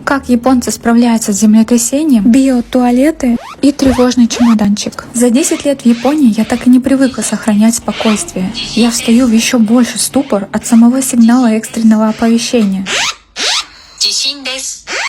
Как японцы справляются с землетрясением, биотуалеты и тревожный чемоданчик. За 10 лет в Японии я так и не привыкла сохранять спокойствие. Я встаю в еще больший ступор от самого сигнала экстренного оповещения.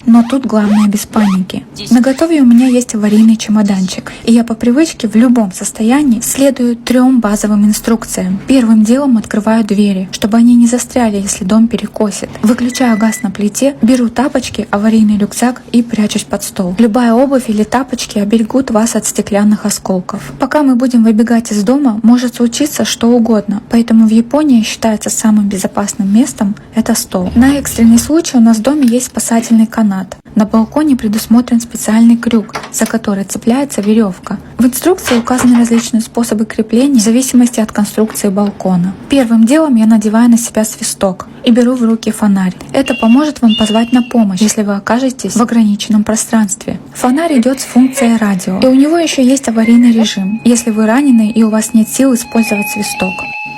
Но тут главное без паники. Наготове у меня есть аварийный чемоданчик, и я по привычке в любом состоянии следую 3 базовым инструкциям. Первым делом открываю двери, чтобы они не застряли, если дом перекосит. Выключаю газ на плите, беру тапочки, аварийный рюкзак и прячусь под стол. Любая обувь или тапочки оберегут вас от стеклянных осколков. Пока мы будем выбегать из дома, может случиться что угодно, поэтому в Японии считается самым безопасным местом это стол. На экстренный случай у нас в доме есть спасательный канат. На балконе предусмотрен специальный крюк, за который цепляется веревка. В инструкции указаны различные способы крепления в зависимости от конструкции балкона. Первым делом я надеваю на себя свисток и беру в руки фонарь. Это поможет вам позвать на помощь, если вы окажетесь в ограниченном пространстве. Фонарь идет с функцией радио, и у него еще есть аварийный режим, если вы ранены и у вас нет сил использовать свисток.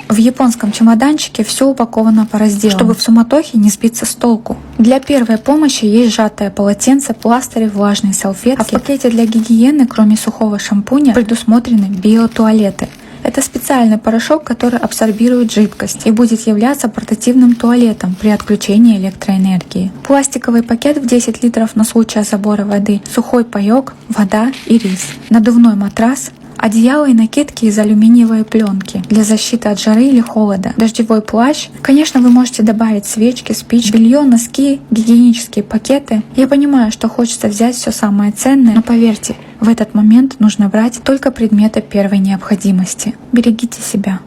В японском чемоданчике все упаковано по разделам, чтобы в суматохе не сбиться с толку. Для первой помощи есть сжатое полотенце, пластыри, влажные салфетки. А в пакете для гигиены, кроме сухого шампуня, предусмотрены биотуалеты. Это специальный порошок, который абсорбирует жидкость и будет являться портативным туалетом при отключении электроэнергии. Пластиковый пакет в 10 литров на случай забора воды, сухой паёк, вода и рис, надувной матрас, одеяло и накидки из алюминиевой пленки для защиты от жары или холода, дождевой плащ. Конечно, вы можете добавить свечки, спички, белье, носки, гигиенические пакеты. Я понимаю, что хочется взять все самое ценное, но поверьте, в этот момент нужно брать только предметы первой необходимости. Берегите себя.